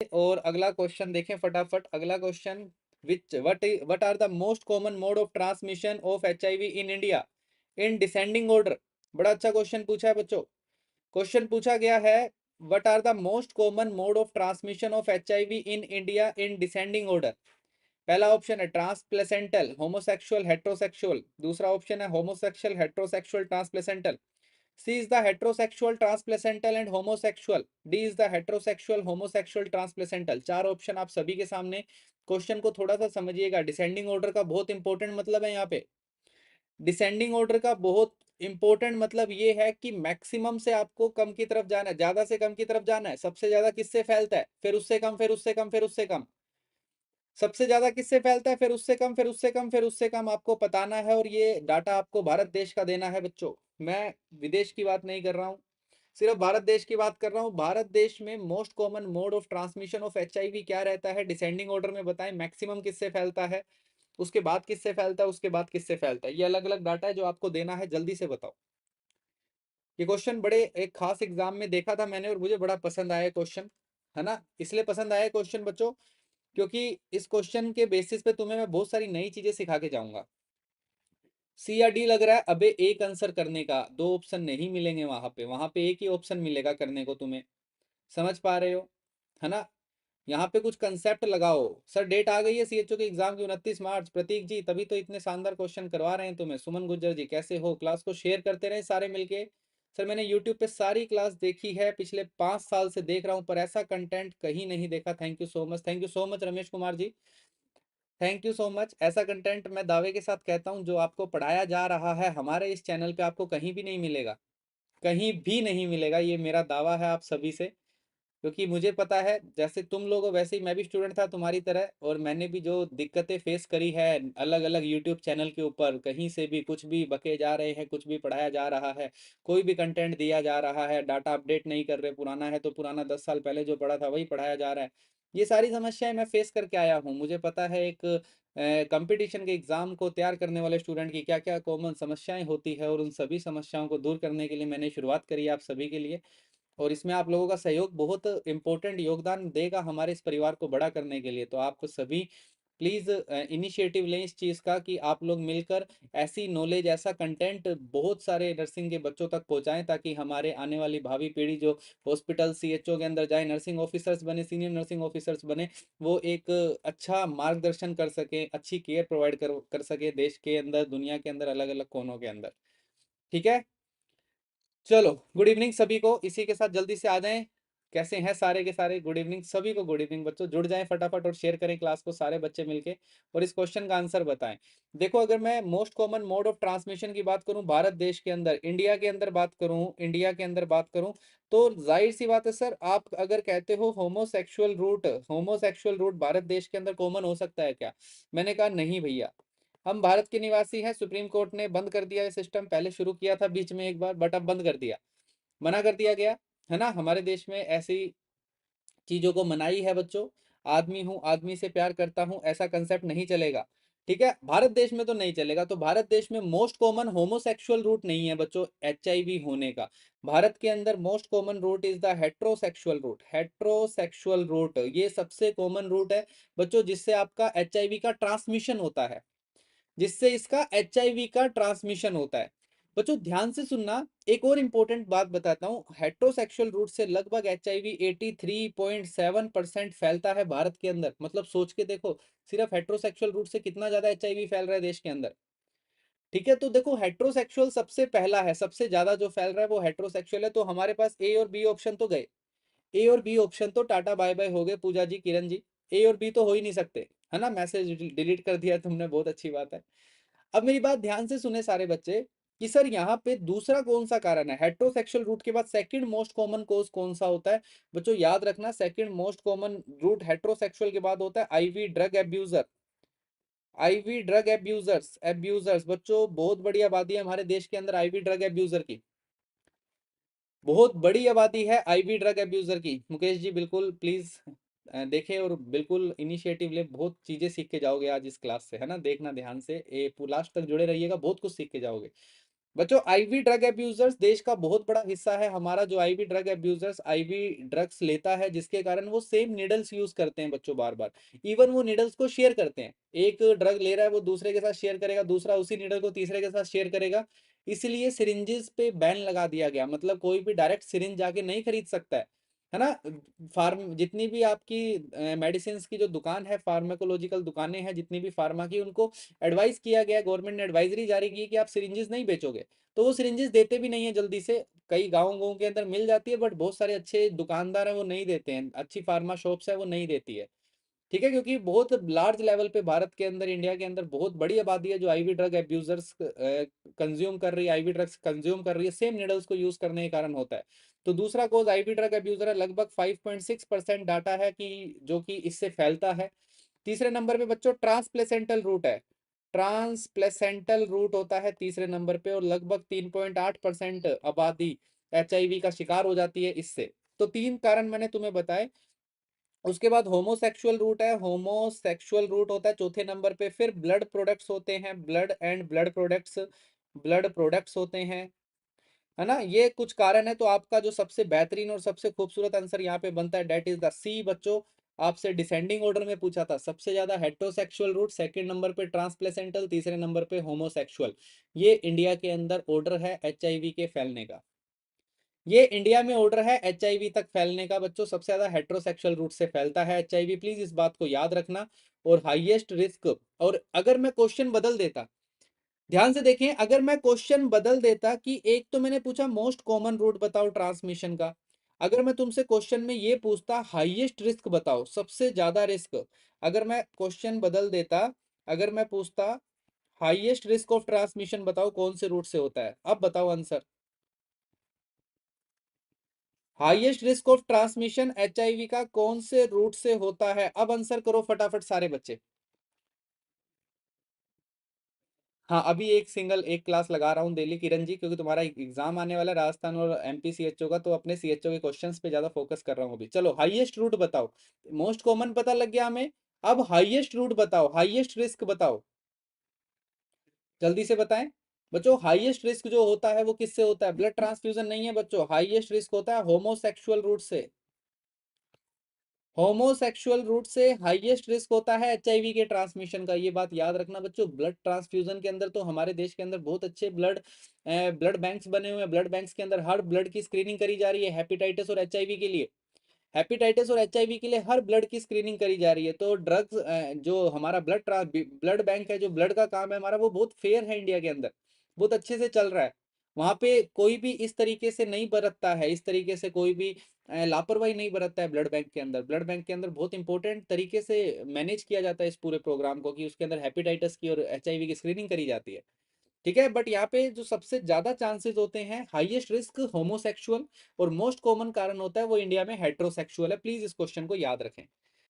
और अगला क्वेश्चन देखें फटाफट। अगला question, what are the most common mode of transmission of HIV in India in descending order. बड़ा अच्छा क्वेश्चन पूछा है बच्चों। क्वेश्चन पूछा गया है, what are the most common mode of transmission of HIV in India in descending order. पहला option है ट्रांसप्लेसेंटल होमोसेक्सुअल हेट्रोसेक्सुअल, दूसरा ऑप्शन है homosexual heterosexual transplacental, C is the heterosexual transplacental and homosexual, D is the heterosexual homosexual transplacental. चार option आप सभी के सामने। Question को थोड़ा सा समझिएगा, डिसेंडिंग ऑर्डर का बहुत इंपॉर्टेंट मतलब है यहाँ पे। डिसेंडिंग ऑर्डर का बहुत इंपॉर्टेंट मतलब ये है कि मैक्सिमम से आपको कम की तरफ जाना है, ज्यादा से कम की तरफ जाना है। सबसे ज्यादा किससे फैलता है, फिर उससे कम, फिर उससे कम, फिर उससे कम। सबसे ज्यादा किससे फैलता है, फिर उससे कम, फिर उससे कम, फिर उससे कम, आपको बताना है। और ये डाटा आपको भारत देश का देना है बच्चों। मैं विदेश की बात नहीं कर रहा हूँ, सिर्फ भारत देश की बात कर रहा हूँ। भारत देश में most common mode of transmission of HIV क्या रहता है, डिसेंडिंग ऑर्डर में बताएं। मैक्सिमम किससे फैलता है, उसके बाद किससे फैलता है, उसके बाद किससे फैलता है। ये अलग अलग डाटा है जो आपको देना है, जल्दी से बताओ। ये क्वेश्चन बड़े एक खास एग्जाम में देखा था मैंने और मुझे बड़ा पसंद आया क्वेश्चन, है ना। इसलिए पसंद आया क्वेश्चन बच्चों क्योंकि इस क्वेश्चन के बेसिस पे तुम्हें मैं बहुत सारी नई चीजें सिखा के जाऊंगा। सी या डी लग रहा है, अबे एक आंसर करने का, दो ऑप्शन नहीं मिलेंगे वहां पे एक ही ऑप्शन मिलेगा करने को तुम्हें। समझ पा रहे हो, है ना। यहाँ पे कुछ कंसेप्ट लगाओ। सर डेट आ गई है सीएचओ के एग्जाम की 29 मार्च। प्रतीक जी तभी तो इतने शानदार क्वेश्चन करवा रहे हैं तुम्हें। सुमन गुज्जर जी कैसे हो, क्लास को शेयर करते रहे सारे मिलके। सर मैंने यूट्यूब पे सारी क्लास देखी है, पिछले 5 साल से देख रहा हूँ, पर ऐसा कंटेंट कहीं नहीं देखा। Thank you so much, thank you so much Ramesh Kumar ji, thank you so much. ऐसा कंटेंट मैं दावे के साथ कहता हूँ जो आपको पढ़ाया जा रहा है हमारे इस चैनल पे आपको कहीं भी नहीं मिलेगा, कहीं भी नहीं मिलेगा। ये मेरा दावा है आप सभी से, क्योंकि मुझे पता है जैसे तुम लोग हो वैसे ही मैं भी स्टूडेंट था तुम्हारी तरह, और मैंने भी जो दिक्कतें फेस करी है अलग अलग यूट्यूब चैनल के ऊपर, कहीं से भी कुछ भी बके जा रहे हैं, कुछ भी पढ़ाया जा रहा है, कोई भी कंटेंट दिया जा रहा है, डाटा अपडेट नहीं कर रहे, पुराना है तो पुराना 10 साल पहले जो पढ़ा था वही पढ़ाया जा रहा है। ये सारी समस्याएं मैं फेस करके आया हूँ। मुझे पता है एक कंपटीशन के एग्जाम को तैयार करने वाले स्टूडेंट की क्या क्या कॉमन समस्याएं होती है, और उन सभी समस्याओं को दूर करने के लिए मैंने शुरुआत करी है आप सभी के लिए। और इसमें आप लोगों का सहयोग बहुत इंपॉर्टेंट योगदान देगा हमारे इस परिवार को बड़ा करने के लिए। तो आप सभी प्लीज इनिशिएटिव लें इस चीज का कि आप लोग मिलकर ऐसी नॉलेज, ऐसा कंटेंट बहुत सारे नर्सिंग के बच्चों तक पहुंचाएं, ताकि हमारे आने वाली भावी पीढ़ी जो हॉस्पिटल सीएचओ के अंदर जाए, नर्सिंग ऑफिसर्स बने, सीनियर नर्सिंग ऑफिसर्स बने, वो एक अच्छा मार्गदर्शन कर सके, अच्छी केयर प्रोवाइड कर सके देश के अंदर, दुनिया के अंदर, अलग अलग कोनों के अंदर। ठीक है, चलो गुड इवनिंग सभी को। इसी के साथ जल्दी से आ जाएं। कैसे हैं सारे के सारे, गुड इवनिंग सभी को, गुड इवनिंग बच्चों। जुड़ जाएं फटाफट और शेयर करें क्लास को सारे बच्चे मिलके, और इस क्वेश्चन का आंसर बताएं। देखो अगर मैं most common mode of transmission की बात करूं भारत देश के अंदर, इंडिया के अंदर बात करूं, इंडिया के अंदर बात करूं, तो जाहिर सी बात है सर, आप अगर कहते हो homosexual route, homosexual route Bharat देश के अंदर कॉमन हो सकता है क्या, मैंने कहा नहीं भैया। हम भारत के निवासी हैं, सुप्रीम कोर्ट ने बंद कर दिया ये सिस्टम, पहले शुरू किया था बीच में एक बार, बट अब बंद कर दिया, मना कर दिया गया, है ना। हमारे देश में ऐसी चीजों को मनाही है बच्चों। आदमी हूं, आदमी से प्यार करता हूं, ऐसा कंसेप्ट नहीं चलेगा। ठीक है, भारत देश में तो नहीं चलेगा। तो भारत देश में मोस्ट कॉमन होमोसेक्सुअल रूट नहीं है बच्चों एचआईवी होने का। भारत के अंदर most common route is the heterosexual route. Heterosexual route ये सबसे कॉमन रूट है बच्चों, जिससे आपका एचआईवी का ट्रांसमिशन होता है, जिससे इसका एचआईवी का ट्रांसमिशन होता है। बच्चों ध्यान से सुनना, एक और इंपॉर्टेंट बात बताता हूं। हेट्रोसेक्सुअल रूट से लगभग एचआईवी 83.7% फैलता है भारत के अंदर। मतलब सोच के देखो, सिर्फ हेट्रोसेक्सुअल रूट से कितना ज्यादा एचआईवी फैल रहा है देश के अंदर। ठीक है, तो देखो हेट्रोसेक्सुअल सबसे पहला है, सबसे ज्यादा जो फैल रहा है वो हेट्रोसेक्सुअल है। तो हमारे पास ए और बी ऑप्शन तो गए, ए और बी ऑप्शन तो टाटा बाय बाय हो गए। पूजा जी, किरण जी, ए और बी तो हो ही नहीं सकते, है ना। मैसेज डिलीट कर दिया तुमने, बहुत अच्छी बात है। अब मेरी बात ध्यान से सुने सारे बच्चे, कि सर यहाँ पे दूसरा कौन सा कारण है, हेट्रोसेक्सुअल रूट के बाद सेकंड मोस्ट कॉमन कोज कौन सा होता है। बच्चों याद रखना, second most common route heterosexual के बाद होता है IV drug abuser. IV drug abusers, abusers बच्चों बहुत बड़ी आबादी है हमारे देश के अंदर आईवी ड्रग एब्यूजर की, बहुत बड़ी आबादी है आईवी ड्रग एब्यूजर की। मुकेश जी बिल्कुल प्लीज देखें और बिल्कुल इनिशिएटिव ले, बहुत चीजें सीख के जाओगे आज इस क्लास से, है ना। देखना ध्यान से, ए लास्ट तक जुड़े रहिएगा, बहुत कुछ सीख के जाओगे। बच्चों आईवी ड्रग अब्यूजर्स देश का बहुत बड़ा हिस्सा है हमारा। जो IV drug abusers IV drugs लेता है, जिसके कारण वो सेम नीडल्स यूज करते हैं बच्चों बार बार। इवन वो नीडल्स को शेयर करते हैं, एक ड्रग ले रहा है वो दूसरे के साथ शेयर करेगा, दूसरा उसी नीडल को तीसरे के साथ शेयर करेगा। इसलिए सिरिंजेस पे बैन लगा दिया गया, मतलब कोई भी डायरेक्ट सिरिंज जाके नहीं खरीद सकता है ना। फार्म जितनी भी आपकी मेडिसिन की जो दुकान है, फार्माकोलॉजिकल दुकानें हैं जितनी भी फार्मा की, उनको एडवाइस किया गया, गवर्नमेंट ने एडवाइजरी जारी की कि आप सिरिंजेस नहीं बेचोगे। तो वो सिरिंजेस देते भी नहीं है जल्दी से। कई गाँव के अंदर मिल जाती है, बट बहुत सारे अच्छे दुकानदार हैं वो नहीं देते हैं, अच्छी फार्मा शॉप्स है वो नहीं देती है। ठीक है, क्योंकि बहुत लार्ज लेवल पे भारत के अंदर, इंडिया के अंदर बहुत बड़ी आबादी है जो आईवी ड्रग अब्यूजर्स कंज्यूम कर रही है, आईवी ड्रग्स कंज्यूम कर रही है, सेम नीडल्स को यूज करने के कारण होता है। तो दूसरा कोज आईवी ड्रग अब्यूजर है, लगभग 5.6% डाटा है कि जो कि इससे फैलता है। तीसरे नंबर पे बच्चों ट्रांसप्लेसेंटल रूट है। ट्रांसप्लेसेंटल रूट होता है तीसरे नंबर पे, और लगभग 3.8% आबादी एचआईवी का शिकार हो जाती है इससे। तो तीन कारण मैंने तुम्हें बताए। उसके बाद होमोसेक्सुअल रूट है, होमोसेक्सुअल रूट होता है चौथे नंबर पे। फिर ब्लड प्रोडक्ट्स होते हैं, blood and blood products, blood products होते हैं, है ना। ये कुछ कारण है। तो आपका जो सबसे बेहतरीन और सबसे खूबसूरत आंसर यहाँ पे बनता है, डेट इज द सी बच्चों। आपसे डिसेंडिंग ऑर्डर में पूछा था, सबसे ज्यादा हेट्रोसेक्सुअल रूट, सेकंड नंबर पे ट्रांसप्लेसेंटल, तीसरे नंबर पे होमोसेक्सुअल। ये इंडिया के अंदर ऑर्डर है एचआईवी के फैलने का। ये इंडिया में ऑर्डर है एचआईवी तक फैलने का बच्चों। सबसे ज्यादा हेट्रोसेक्सुअल रूट से फैलता है एचआईवी, प्लीज इस बात को याद रखना। और हाईएस्ट रिस्क, और अगर मैं क्वेश्चन बदल देता, ध्यान से देखें, अगर मैं क्वेश्चन बदल देता कि एक तो मैंने पूछा मोस्ट कॉमन रूट बताओ ट्रांसमिशन का, अगर मैं तुमसे क्वेश्चन में ये पूछता हाईएस्ट रिस्क बताओ, सबसे ज्यादा रिस्क, अगर मैं क्वेश्चन बदल देता, अगर मैं पूछता हाईएस्ट रिस्क ऑफ ट्रांसमिशन बताओ कौन से रूट से होता है, अब बताओ answer. Highest risk of transmission HIV का कौन से रूट से होता है, अब आंसर करो फटाफट सारे बच्चे। हाँ, अभी एक क्लास लगा रहा हूँ डेली किरण जी, क्योंकि तुम्हारा एग्जाम आने वाला है राजस्थान और एमपी सीएचओ का, तो अपने सीएचओ के क्वेश्चंस पे ज्यादा फोकस कर रहा हूँ अभी। चलो हाईएस्ट रूट बताओ, मोस्ट कॉमन पता लग गया हमें। अब हाईएस्ट रूट बताओ, हाईएस्ट रिस्क बताओ, जल्दी से बताएं बच्चों। हाईएस्ट रिस्क जो होता है वो किससे होता है, ब्लड ट्रांसफ्यूजन नहीं है बच्चों, हाईएस्ट रिस्क होता है होमोसेक्सुअल रूट से। होमोसेक्सुअल रूट से हाईएस्ट रिस्क होता है एचआईवी के ट्रांसमिशन का, ये बात याद रखना बच्चों। ब्लड ट्रांसफ्यूजन के अंदर तो हमारे देश के अंदर बहुत अच्छे ब्लड बैंक्स बने हुए हैं। ब्लड बैंक्स के अंदर हर ब्लड की स्क्रीनिंग करी जा रही है हेपेटाइटिस और एचआईवी के लिए। हेपेटाइटिस और एचआईवी के लिए हर ब्लड की स्क्रीनिंग करी जा रही है। तो ड्रग्स, जो हमारा ब्लड बैंक है, जो ब्लड का काम है हमारा, वो बहुत फेयर है इंडिया के अंदर, बहुत अच्छे से चल रहा है। वहां पे कोई भी इस तरीके से नहीं बरतता है, इस तरीके से कोई भी लापरवाही नहीं बरतता है ब्लड बैंक के अंदर। ब्लड बैंक के अंदर बहुत इंपॉर्टेंट तरीके से मैनेज किया जाता है इस पूरे प्रोग्राम को, कि उसके अंदर हेपेटाइटिस की और एचआईवी की स्क्रीनिंग करी जाती है। ठीक है, बट यहाँ पे जो सबसे ज्यादा चांसेस होते हैं हाईएस्ट रिस्क होमोसेक्सुअल, और मोस्ट कॉमन कारण होता है वो इंडिया में हेट्रोसेक्सुअल है। प्लीज इस क्वेश्चन को याद रखें।